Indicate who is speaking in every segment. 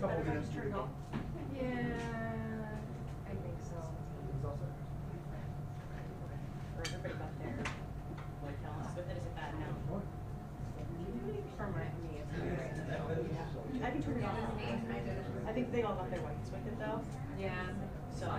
Speaker 1: couple minutes to go.
Speaker 2: Yeah, I think so.
Speaker 3: Or everybody got there. Like, tell us, but is it bad now?
Speaker 2: For me, it's
Speaker 3: Yeah. I can turn it off. I think they all got their whites with it though.
Speaker 2: yeah.
Speaker 3: So.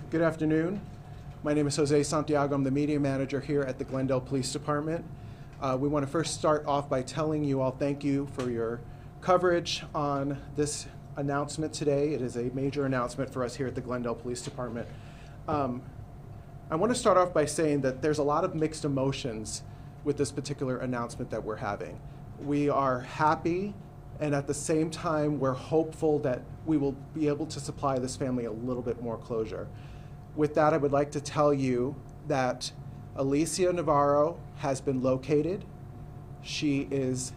Speaker 1: Good afternoon. My name is Jose Santiago. I'm the media manager here at the Glendale Police Department. We want to first start off by telling you all thank you for your coverage on this announcement today. It is a major announcement for us here at the Glendale Police Department. I want to start off by saying that there's a lot of mixed emotions with this particular announcement that we're having. We are happy, and at the same time, we're hopeful that we will be able to supply this family a little bit more closure. With that, I would like to tell you that Alicia Navarro has been located. She is,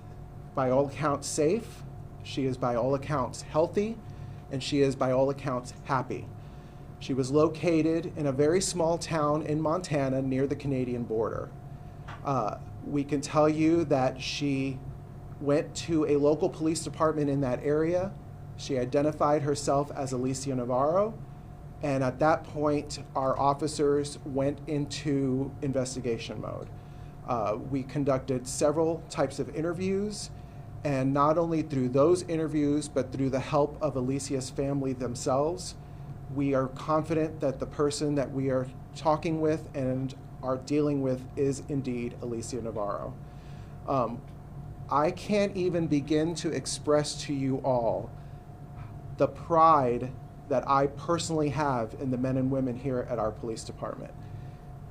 Speaker 1: by all accounts, safe. She is, by all accounts, healthy, and she is, by all accounts, happy. She was located in a very small town in Montana near the Canadian border. We can tell you that she went to a local police department in that area. She identified herself as Alicia Navarro, and at that point, our officers went into investigation mode. We conducted several types of interviews, and not only through those interviews, but through the help of Alicia's family themselves, we are confident that the person that we are talking with and are dealing with is indeed Alicia Navarro. I can't even begin to express to you all the pride that I personally have in the men and women here at our police department.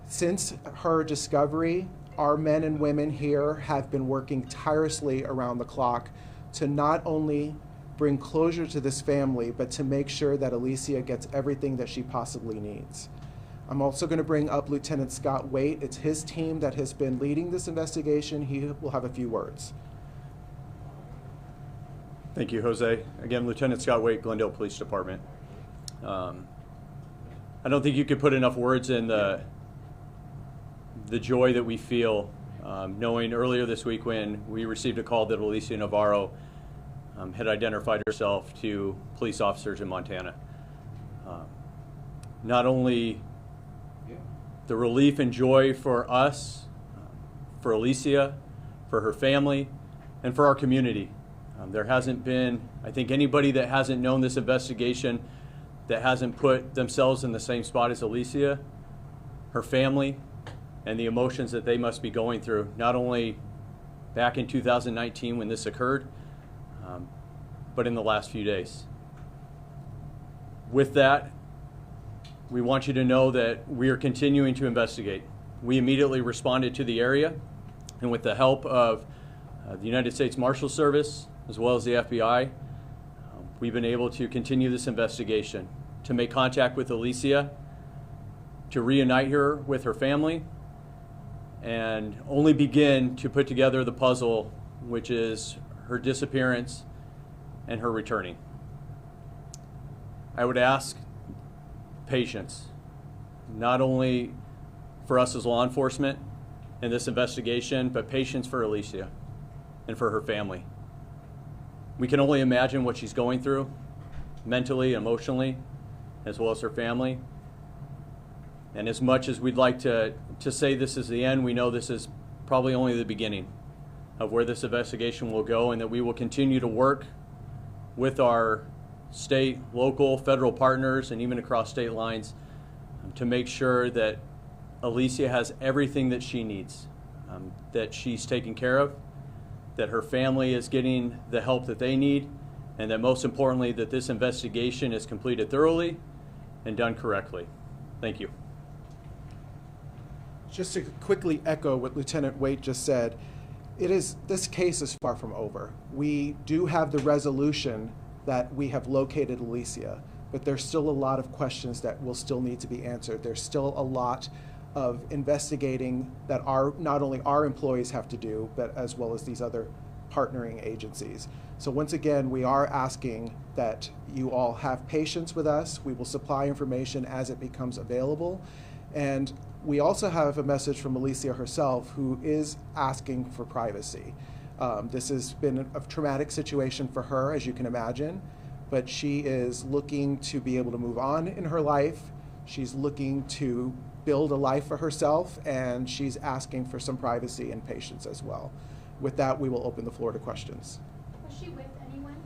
Speaker 1: Since her discovery, our men and women here have been working tirelessly around the clock to not only bring closure to this family, but to make sure that Alicia gets everything that she possibly needs. I'm also going to bring up Lieutenant Scott Waite. It's his team that has been leading this investigation. He will have a few words.
Speaker 4: Thank you, Jose. Again, Lieutenant Scott Waite, Glendale Police Department. I don't think you could put enough words in the joy that we feel knowing earlier this week when we received a call that Alicia Navarro had identified herself to police officers in Montana. Not only the relief and joy for us, for Alicia, for her family, and for our community. There hasn't been, I think, anybody that hasn't known this investigation that hasn't put themselves in the same spot as Alicia, her family, and the emotions that they must be going through, not only back in 2019 when this occurred, but in the last few days. With that, we want you to know that we are continuing to investigate. We immediately responded to the area, and with the help of the United States Marshal Service, as well as the FBI, we've been able to continue this investigation, to make contact with Alicia, to reunite her with her family, and only begin to put together the puzzle, which is her disappearance and her returning. I would ask patience, not only for us as law enforcement in this investigation, but patience for Alicia and for her family. We can only imagine what she's going through mentally, emotionally, as well as her family. And as much as we'd like to say this is the end, we know this is probably only the beginning of where this investigation will go, and that we will continue to work with our state, local, federal partners, and even across state lines to make sure that Alicia has everything that she needs that she's taken care of, that her family is getting the help that they need, and that most importantly, that this investigation is completed thoroughly and done correctly. Thank you.
Speaker 1: Just to quickly echo what Lieutenant Waite just said, this case is far from over. We do have the resolution that we have located Alicia, but there's still a lot of questions that will still need to be answered. There's still a lot of investigating that not only our employees have to do, but as well as these other partnering agencies. So once again, we are asking that you all have patience with us. We will supply information as it becomes available. And we also have a message from Alicia herself, who is asking for privacy. This has been a traumatic situation for her, as you can imagine, but she is looking to be able to move on in her life. She's looking to build a life for herself, and she's asking for some privacy and patience as well. With that, we will open the floor to questions.
Speaker 5: Was she with anyone?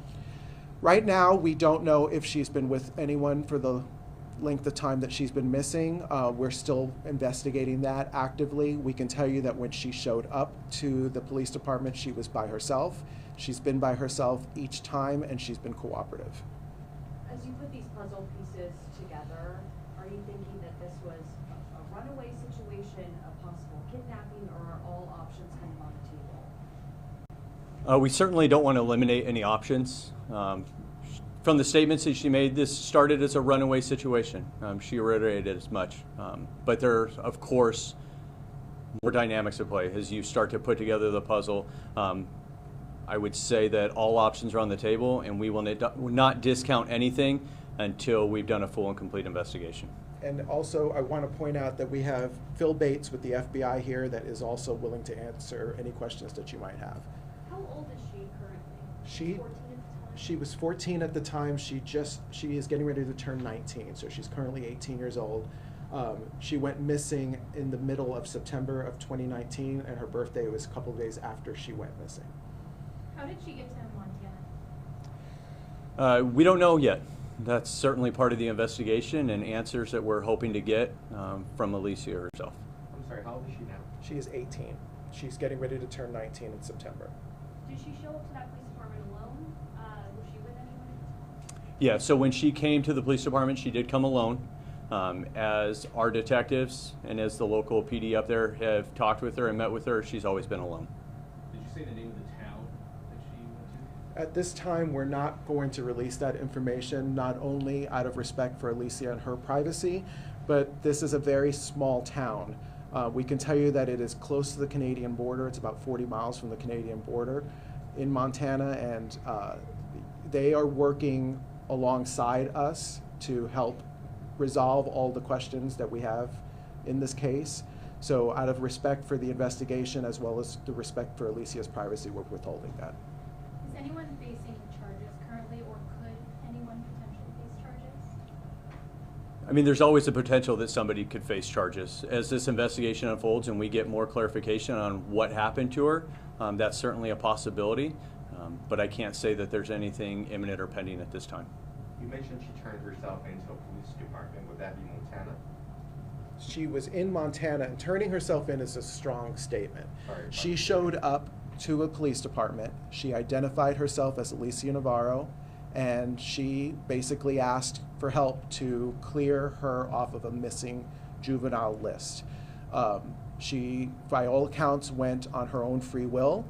Speaker 1: Right now, we don't know if she's been with anyone for the length of time that she's been missing. We're still investigating that actively. We can tell you that when she showed up to the police department, she was by herself. She's been by herself each time, and she's been cooperative.
Speaker 6: As you put these puzzle pieces together, are you thinking that this was a runaway situation, a possible kidnapping, or are all options kind of on the table?
Speaker 4: We certainly don't want to eliminate any options. From the statements that she made, this started as a runaway situation. She reiterated as much. But there are, of course, more dynamics at play as you start to put together the puzzle. I would say that all options are on the table, and we will not discount anything until we've done a full and complete investigation.
Speaker 1: And also, I want to point out that we have Phil Bates with the FBI here that is also willing to answer any questions that you might have.
Speaker 5: How old is she currently?
Speaker 1: She
Speaker 5: 14 at the time?
Speaker 1: She was 14 at the time. She is getting ready to turn 19, so she's currently 18 years old. She went missing in the middle of September of 2019, and her birthday was a couple of days after she went missing.
Speaker 5: How did she get to Montana?
Speaker 4: We don't know yet. That's certainly part of the investigation and answers that we're hoping to get from Alicia herself.
Speaker 7: I'm sorry, how old is she now?
Speaker 1: She is 18. She's getting ready to turn 19 in September.
Speaker 5: Did she show up to that police department alone? Was she with anyone?
Speaker 4: Yeah, so when she came to the police department, she did come alone. As our detectives and as the local PD up there have talked with her and met with her, she's always been alone.
Speaker 7: Did you say the name of the town that she went to?
Speaker 1: At this time, we're not going to release that information, not only out of respect for Alicia and her privacy, but this is a very small town. We can tell you that it is close to the Canadian border. It's about 40 miles from the Canadian border in Montana, and they are working alongside us to help resolve all the questions that we have in this case. So out of respect for the investigation as well as the respect for Alicia's privacy, we're withholding that.
Speaker 5: Is anyone facing charges currently, or could anyone potentially face charges?
Speaker 4: I mean, there's always the potential that somebody could face charges. As this investigation unfolds and we get more clarification on what happened to her, that's certainly a possibility, but I can't say that there's anything imminent or pending at this time.
Speaker 7: You mentioned she turned herself into a police department. Would that be Montana?
Speaker 1: She was in Montana, and turning herself in is a strong statement.
Speaker 7: Sorry,
Speaker 1: She showed up to a police department. She identified herself as Alicia Navarro, and she basically asked for help to clear her off of a missing juvenile list. She, by all accounts, went on her own free will.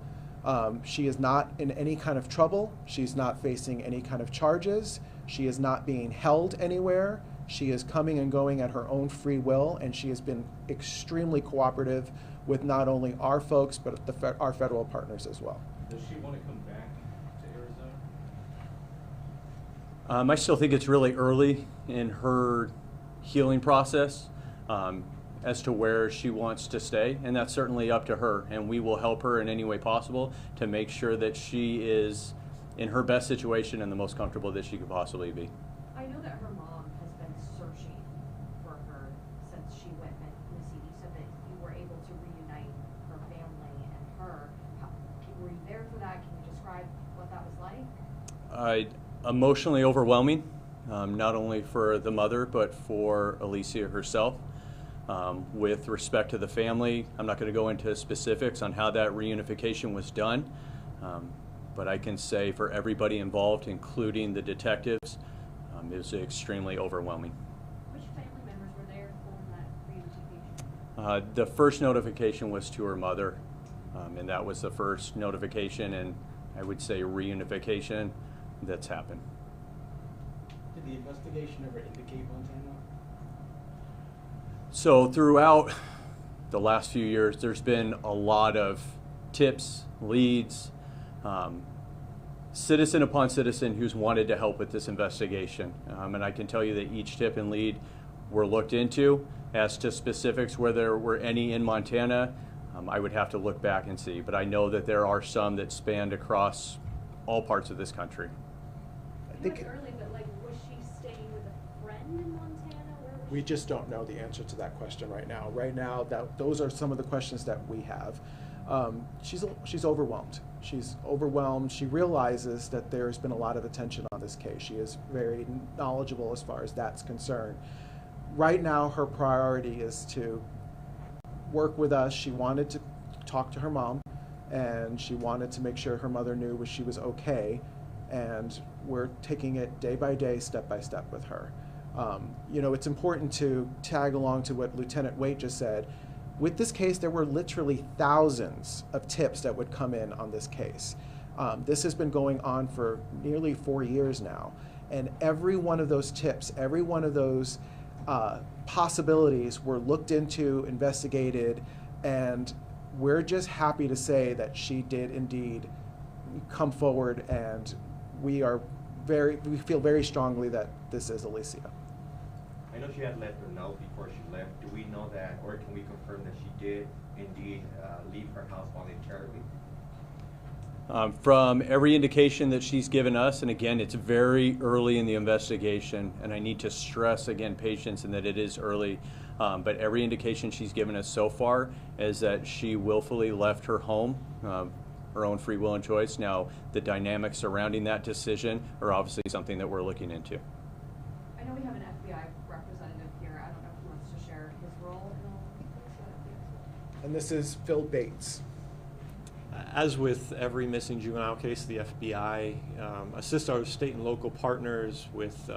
Speaker 1: She is not in any kind of trouble. She's not facing any kind of charges. She is not being held anywhere. She is coming and going at her own free will, and she has been extremely cooperative with not only our folks, but our federal partners as well.
Speaker 7: Does she want to come back to Arizona?
Speaker 4: I still think it's really early in her healing process as to where she wants to stay, and that's certainly up to her, and we will help her in any way possible to make sure that she is in her best situation and the most comfortable that she could possibly be.
Speaker 6: I know that her mom has been searching for her since she went missing. You said that you were able to reunite her family and her. Were you there for that? Can you describe what that was like?
Speaker 4: Emotionally overwhelming, not only for the mother, but for Alicia herself. With respect to the family, I'm not going to go into specifics on how that reunification was done, but I can say for everybody involved, including the detectives, it was extremely overwhelming.
Speaker 6: Which family members were there for that reunification?
Speaker 4: The first notification was to her mother, and that was the first notification and I would say reunification that's happened.
Speaker 8: Did the investigation ever indicate Montana?
Speaker 4: So throughout the last few years, there's been a lot of tips, leads, citizen upon citizen who's wanted to help with this investigation. And I can tell you that each tip and lead were looked into. As to specifics, where there were any in Montana, I would have to look back and see. But I know that there are some that spanned across all parts of this country.
Speaker 5: I know it's early, but like, was she staying with a friend in Montana? Where was
Speaker 1: We
Speaker 5: she?
Speaker 1: just don't know the answer to that question right now. Right now, those are some of the questions that we have. She's overwhelmed. She's overwhelmed. She realizes that there's been a lot of attention on this case. She is very knowledgeable as far as that's concerned. Right now, her priority is to work with us. She wanted to talk to her mom, and she wanted to make sure her mother knew she was okay, and we're taking it day by day, step by step with her. You know, it's important to tag along to what Lieutenant Waite just said. With this case, there were literally thousands of tips that would come in on this case. This has been going on for nearly 4 years now, and every one of those tips, every one of those possibilities were looked into, investigated, and we're just happy to say that she did indeed come forward, and we feel very strongly that this is Alicia.
Speaker 7: I know she had let her know before she left. Do we know that, or can we confirm that she did indeed leave her house voluntarily?
Speaker 4: From every indication that she's given us, and again, it's very early in the investigation, and I need to stress again patience and that it is early, but every indication she's given us so far is that she willfully left her home, her own free will and choice. Now, the dynamics surrounding that decision are obviously something that we're looking into.
Speaker 6: I know we have an FBI representative here. I don't know if he wants to share his role in all of this.
Speaker 1: And this is Phil Bates.
Speaker 9: As with every missing juvenile case, the FBI assists our state and local partners with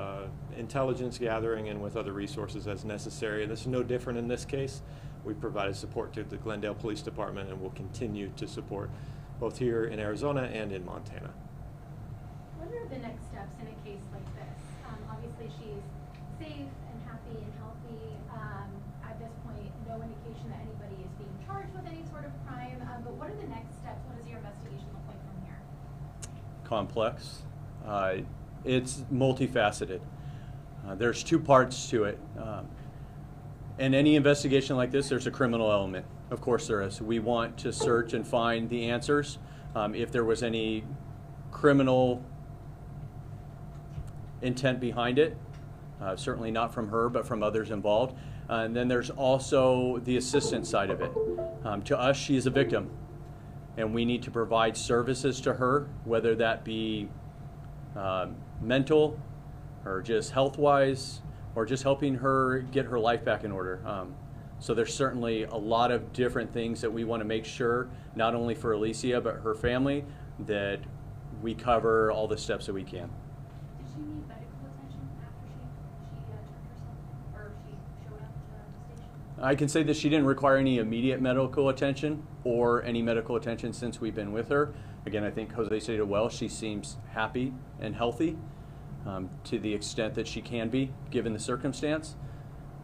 Speaker 9: intelligence gathering and with other resources as necessary. This is no different in this case. We provided support to the Glendale Police Department and will continue to support both here in Arizona and in Montana.
Speaker 5: What are the next steps in a case like this? Obviously, she's safe and happy and healthy. At this point, no indication that anybody is being charged with any sort of crime. But what are the next steps? What does your investigation look like from here?
Speaker 4: Complex. It's multifaceted. There's two parts to it. In any investigation like this, there's a criminal element. Of course there is. We want to search and find the answers. If there was any criminal intent behind it, certainly not from her, but from others involved. And then there's also the assistance side of it. To us, she is a victim, and we need to provide services to her, whether that be mental or just health-wise, or just helping her get her life back in order. So there's certainly a lot of different things that we want to make sure, not only for Alicia, but her family, that we cover all the steps that we can.
Speaker 5: Did she need medical attention after she turned herself, or she showed up to the station?
Speaker 4: I can say that she didn't require any immediate medical attention or any medical attention since we've been with her. Again, I think Jose stated well, she seems happy and healthy to the extent that she can be, given the circumstance.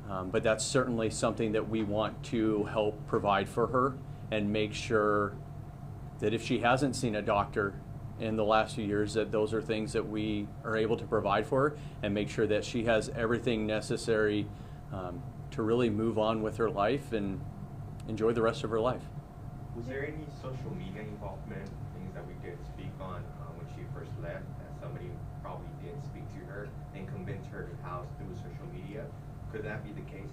Speaker 4: But that's certainly something that we want to help provide for her and make sure that if she hasn't seen a doctor in the last few years, that those are things that we are able to provide for her and make sure that she has everything necessary to really move on with her life and enjoy the rest of her life.
Speaker 7: Was there any social media involvement, things that we did speak on when she first left, that somebody probably did speak to her and convince her to house through social media? Could that be the case?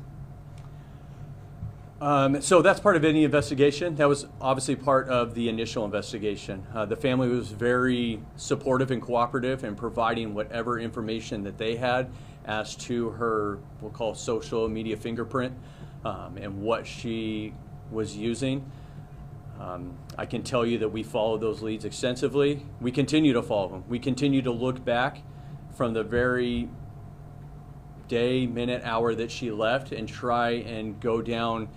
Speaker 4: So that's part of any investigation. That was obviously part of the initial investigation. The family was very supportive and cooperative in providing whatever information that they had as to her, we'll call social media fingerprint. and what she was using. I can tell you that we followed those leads extensively. We continue to follow them. We continue to look back from the very day, minute, hour that she left and try and go down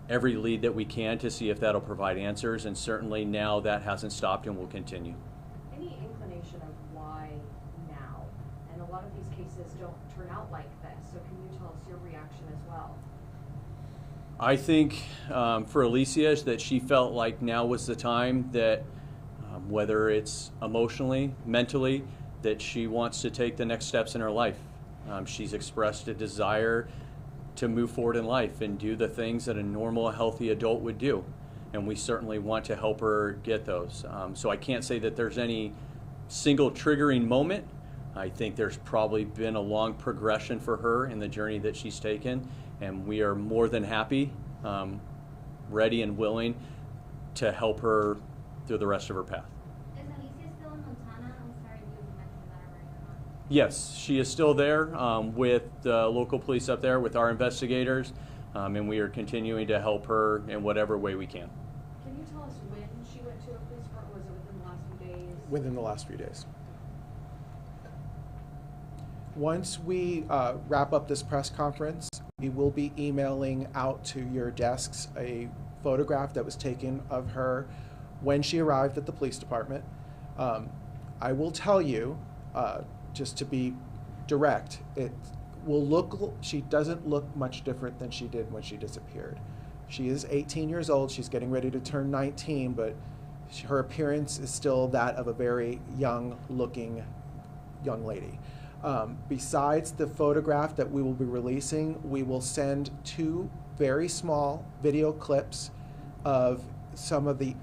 Speaker 4: every lead that we can to see if that'll provide answers. And certainly now that hasn't stopped and will continue.
Speaker 6: Any inclination of why now? And a lot of these cases don't turn out like this, so can you tell us your reaction as well?
Speaker 4: I think for Alicia is that she felt like now was the time that, whether it's emotionally, mentally, that she wants to take the next steps in her life. She's expressed a desire to move forward in life and do the things that a normal, healthy adult would do. And we certainly want to help her get those. So I can't say that there's any single triggering moment. I think there's probably been a long progression for her in the journey that she's taken. And we are more than happy, ready and willing to help her through the rest of her path.
Speaker 5: Is Alicia still in Montana? I'm sorry if you mentioned that already or not.
Speaker 4: Yes, she is still there with the local police up there, with our investigators, and we are continuing to help her in whatever way we can.
Speaker 6: Can you tell us when she went to a police department? Was it within the last few days?
Speaker 1: Within the last few days. Once we wrap up this press conference, we will be emailing out to your desks a photograph that was taken of her when she arrived at the police department. I will tell you, just to be direct, she doesn't look much different than she did when she disappeared. She is 18 years old, she's getting ready to turn 19, but her appearance is still that of a very young-looking young lady. Besides the photograph that we will be releasing, we will send 2 very small video clips of a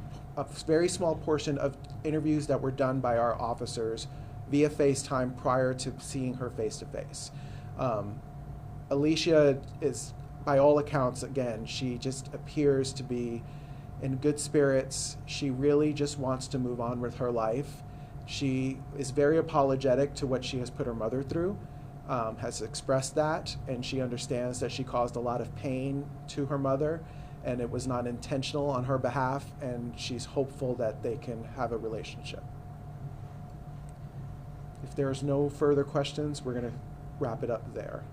Speaker 1: very small portion of interviews that were done by our officers via FaceTime prior to seeing her face-to-face. Alicia is, by all accounts, again, she just appears to be in good spirits. She really just wants to move on with her life. She is very apologetic to what she has put her mother through, has expressed that, and she understands that she caused a lot of pain to her mother, and it was not intentional on her behalf, and she's hopeful that they can have a relationship. If there's no further questions, we're going to wrap it up there.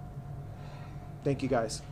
Speaker 1: Thank you, guys.